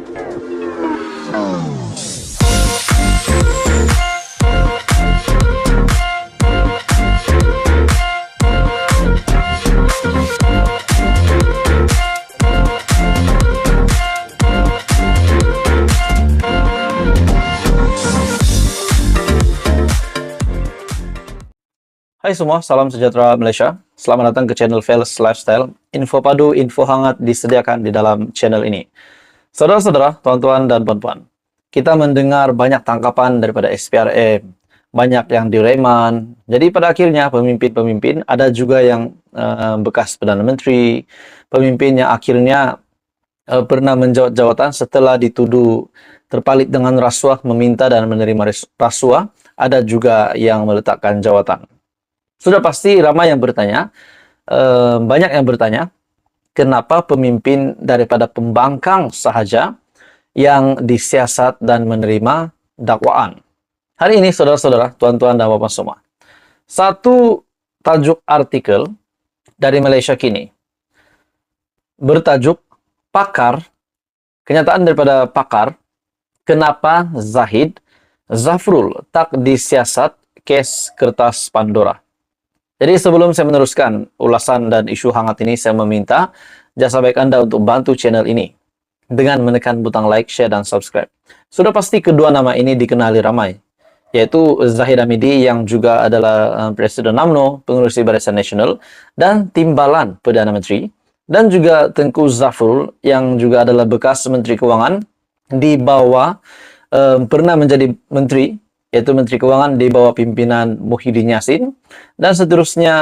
Hai semua, salam sejahtera Malaysia. Selamat datang ke channel Fels Lifestyle. Info padu, info hangat disediakan di dalam channel ini. Saudara-saudara, tuan-tuan dan puan-puan, kita mendengar banyak tangkapan daripada SPRM, banyak yang direman. Jadi pada akhirnya pemimpin-pemimpin, ada juga yang bekas Perdana Menteri, pemimpin yang akhirnya pernah menjawat jawatan setelah dituduh terpalit dengan rasuah, meminta dan menerima rasuah. Ada juga yang meletakkan jawatan. Sudah pasti ramai yang bertanya, banyak yang bertanya, kenapa pemimpin daripada pembangkang sahaja yang disiasat dan menerima dakwaan? Hari ini, saudara-saudara, tuan-tuan dan bapak semua, satu tajuk artikel dari Malaysia Kini bertajuk Pakar, kenyataan daripada pakar, kenapa Zahid Zafrul tak disiasat kes kertas Pandora. Jadi sebelum saya meneruskan ulasan dan isu hangat ini, saya meminta jasa baik Anda untuk bantu channel ini dengan menekan butang like, share, dan subscribe. Sudah pasti kedua nama ini dikenali ramai, yaitu Zahid Hamidi yang juga adalah Presiden UMNO, Pengerusi Barisan Nasional, dan Timbalan Perdana Menteri, dan juga Tengku Zafrul yang juga adalah bekas Menteri Kewangan di bawah pernah menjadi menteri, yaitu Menteri Kewangan di bawah pimpinan Muhyiddin Yassin, dan seterusnya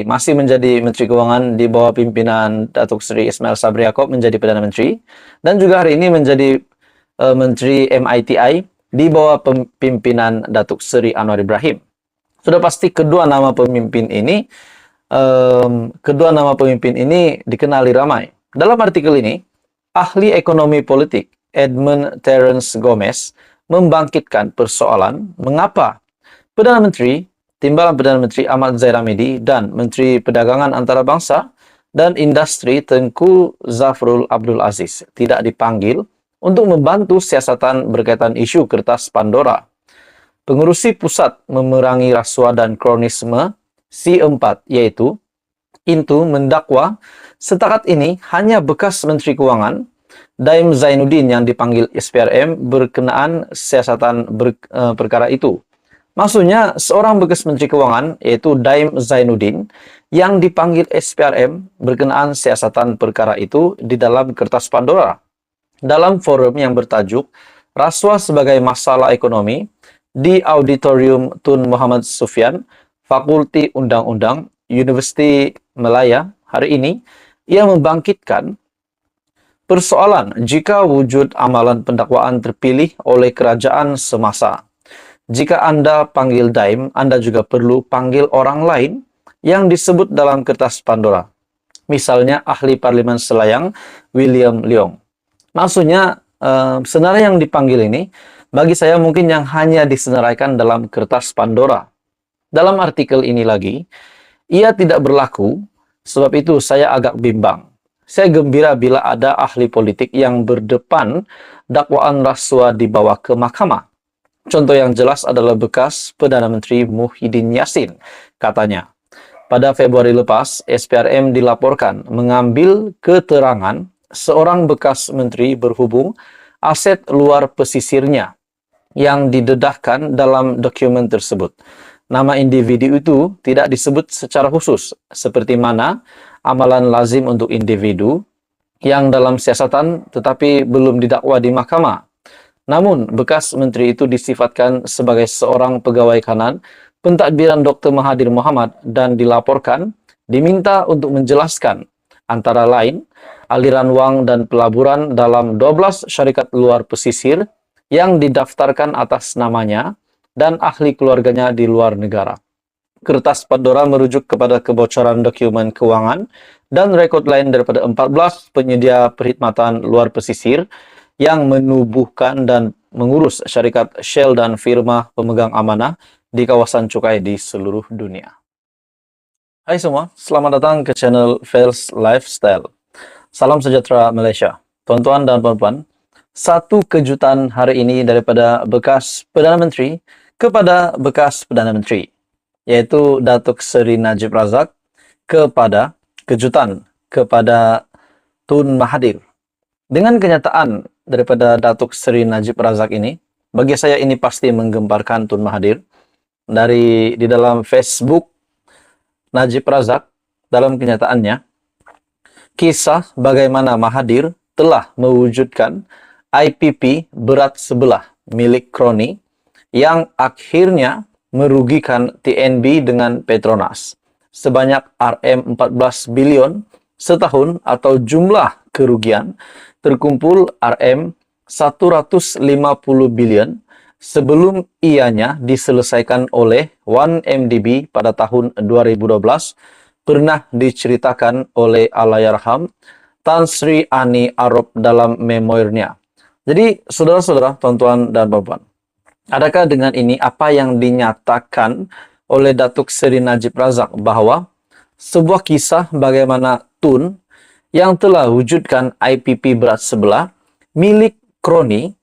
masih menjadi Menteri Kewangan di bawah pimpinan Datuk Seri Ismail Sabri Yaakob menjadi Perdana Menteri, dan juga hari ini menjadi Menteri MITI di bawah pimpinan Datuk Seri Anwar Ibrahim. Sudah pasti kedua nama pemimpin ini dikenali ramai. Dalam artikel ini, ahli ekonomi politik Edmund Terence Gomez membangkitkan persoalan mengapa Perdana Menteri, Timbalan Perdana Menteri Ahmad Zahid Hamidi dan Menteri Perdagangan Antarabangsa dan Industri Tengku Zafrul Abdul Aziz tidak dipanggil untuk membantu siasatan berkaitan isu kertas Pandora. Pengurusi Pusat Memerangi Rasuah dan Kronisme C4, yaitu Intu, mendakwa setakat ini hanya bekas Menteri Kewangan Daim Zainuddin yang dipanggil SPRM berkenaan siasatan perkara itu. Maksudnya, seorang bekas Menteri Kewangan, yaitu Daim Zainuddin, yang dipanggil SPRM berkenaan siasatan perkara itu di dalam kertas Pandora. Dalam forum yang bertajuk Rasuah sebagai Masalah Ekonomi di Auditorium Tun Muhammad Sufyan, Fakulti Undang-Undang, Universiti Malaya, hari ini, ia membangkitkan persoalan jika wujud amalan pendakwaan terpilih oleh kerajaan semasa. Jika Anda panggil Daim, Anda juga perlu panggil orang lain yang disebut dalam kertas Pandora. Misalnya ahli Parlimen Selayang William Leong. Maksudnya, senarai yang dipanggil ini, bagi saya mungkin yang hanya disenaraikan dalam kertas Pandora. Dalam artikel ini lagi, ia tidak berlaku, sebab itu saya agak bimbang. Saya gembira bila ada ahli politik yang berdepan dakwaan rasuah dibawa ke mahkamah. Contoh yang jelas adalah bekas Perdana Menteri Muhyiddin Yassin. Katanya, pada Februari lepas, SPRM dilaporkan mengambil keterangan seorang bekas menteri berhubung aset luar pesisirnya yang didedahkan dalam dokumen tersebut. Nama individu itu tidak disebut secara khusus, seperti mana amalan lazim untuk individu yang dalam siasatan tetapi belum didakwa di mahkamah. Namun, bekas menteri itu disifatkan sebagai seorang pegawai kanan pentadbiran Dr. Mahathir Mohamad dan dilaporkan diminta untuk menjelaskan antara lain aliran wang dan pelaburan dalam 12 syarikat luar pesisir yang didaftarkan atas namanya dan ahli keluarganya di luar negara. Kertas Pandora merujuk kepada kebocoran dokumen keuangan dan rekod lain daripada 14 penyedia perkhidmatan luar pesisir yang menubuhkan dan mengurus syarikat Shell dan firma pemegang amanah di kawasan cukai di seluruh dunia. Hai semua, selamat datang ke channel Fels Lifestyle. Salam sejahtera Malaysia. Tuan-tuan dan puan-puan, satu kejutan hari ini daripada bekas Perdana Menteri kepada bekas Perdana Menteri, yaitu Datuk Seri Najib Razak kejutan kepada Tun Mahathir. Dengan kenyataan daripada Datuk Seri Najib Razak ini, bagi saya ini pasti menggemparkan Tun Mahathir. Di dalam Facebook Najib Razak, dalam kenyataannya, kisah bagaimana Mahathir telah mewujudkan IPP berat sebelah milik kroni yang akhirnya merugikan TNB dengan Petronas sebanyak RM14 bilion setahun, atau jumlah kerugian terkumpul RM150 bilion sebelum ianya diselesaikan oleh 1MDB pada tahun 2012, pernah diceritakan oleh Allahyarham Tan Sri Ani Arop dalam memoirnya. Jadi, saudara-saudara, tuan-tuan dan puan-puan, adakah dengan ini apa yang dinyatakan oleh Datuk Seri Najib Razak bahwa sebuah kisah bagaimana Tun yang telah wujudkan IPP berat sebelah milik kroni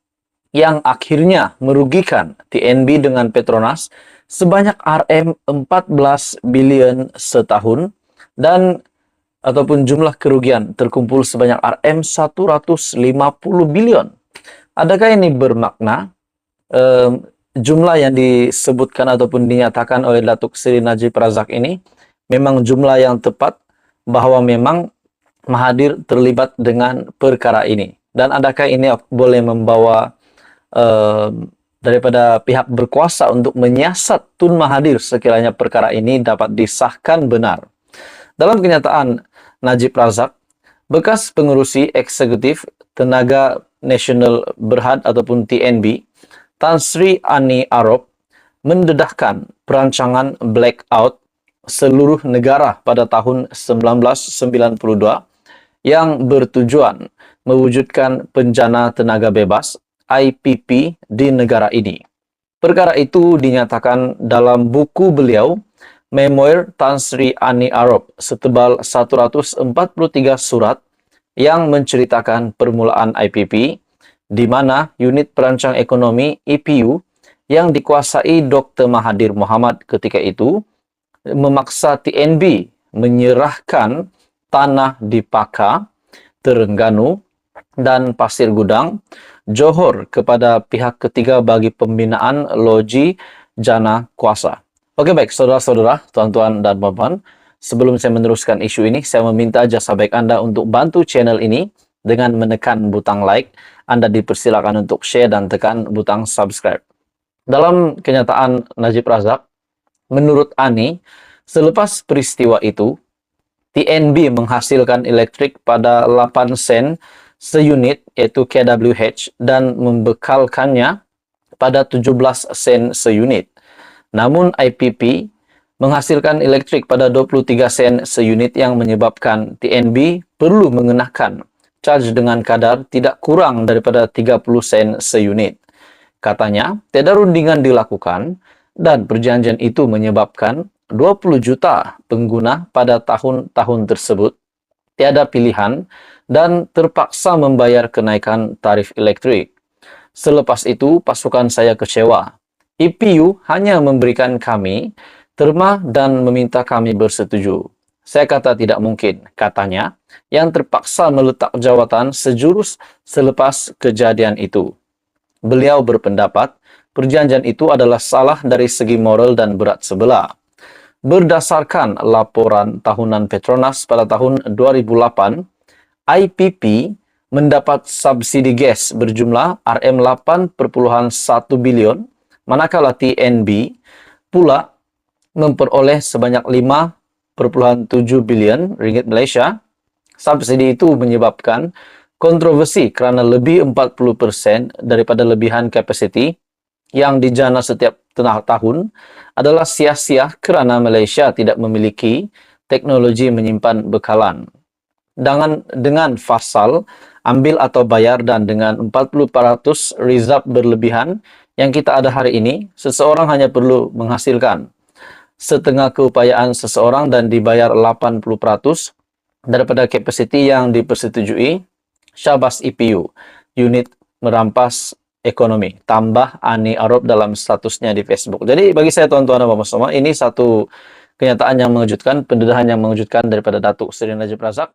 yang akhirnya merugikan TNB dengan Petronas sebanyak RM14 bilion setahun, dan ataupun jumlah kerugian terkumpul sebanyak RM150 bilion. Adakah ini bermakna jumlah yang disebutkan ataupun dinyatakan oleh Datuk Seri Najib Razak ini memang jumlah yang tepat, bahwa memang Mahathir terlibat dengan perkara ini? Dan adakah ini boleh membawa daripada pihak berkuasa untuk menyiasat Tun Mahathir sekiranya perkara ini dapat disahkan benar? Dalam kenyataan Najib Razak, bekas pengurusi eksekutif Tenaga Nasional Berhad ataupun TNB, Tan Sri Ani Arop, mendedahkan perancangan blackout seluruh negara pada tahun 1992 yang bertujuan mewujudkan penjana tenaga bebas IPP di negara ini. Perkara itu dinyatakan dalam buku beliau, Memoir Tan Sri Ani Arop, setebal 143 surat yang menceritakan permulaan IPP, di mana unit perancang ekonomi EPU yang dikuasai Dr. Mahathir Mohamad ketika itu memaksa TNB menyerahkan tanah di Paka, Terengganu, dan Pasir Gudang, Johor kepada pihak ketiga bagi pembinaan loji jana kuasa. Oke, baik, saudara-saudara, tuan-tuan dan puan-puan, sebelum saya meneruskan isu ini, saya meminta jasa baik Anda untuk bantu channel ini dengan menekan butang like. Anda dipersilakan untuk share dan tekan butang subscribe. Dalam kenyataan Najib Razak, menurut Ani, selepas peristiwa itu, TNB menghasilkan elektrik pada 8 sen seunit, yaitu kWh, dan membekalkannya pada 17 sen seunit. Namun IPP menghasilkan elektrik pada 23 sen seunit yang menyebabkan TNB perlu mengenakan charge dengan kadar tidak kurang daripada 30 sen seunit. Katanya, tiada rundingan dilakukan dan perjanjian itu menyebabkan 20 juta pengguna pada tahun-tahun tersebut tiada pilihan dan terpaksa membayar kenaikan tarif elektrik. Selepas itu, pasukan saya kecewa. EPU hanya memberikan kami terma dan meminta kami bersetuju. Saya kata tidak mungkin, katanya, yang terpaksa meletak jawatan sejurus selepas kejadian itu. Beliau berpendapat perjanjian itu adalah salah dari segi moral dan berat sebelah. Berdasarkan laporan tahunan Petronas pada tahun 2008, IPP mendapat subsidi gas berjumlah RM8,1 bilion, manakala TNB pula memperoleh sebanyak 5,7 bilion ringgit Malaysia. Subsidi itu menyebabkan kontroversi kerana lebih 40% daripada lebihan kapasiti yang dijana setiap tahun adalah sia-sia kerana Malaysia tidak memiliki teknologi menyimpan bekalan. Dengan fasal ambil atau bayar dan dengan 40% reserve berlebihan yang kita ada hari ini, seseorang hanya perlu menghasilkan setengah keupayaan seseorang dan dibayar 80% daripada kapasiti yang dipersetujui. Syabas EPU, unit merampas ekonomi. Tambah Ani Arop dalam statusnya di Facebook. Jadi bagi saya tuan-tuan dan bapak semua, ini satu kenyataan yang mengejutkan, pendedahan yang mengejutkan daripada Datuk Seri Najib Razak.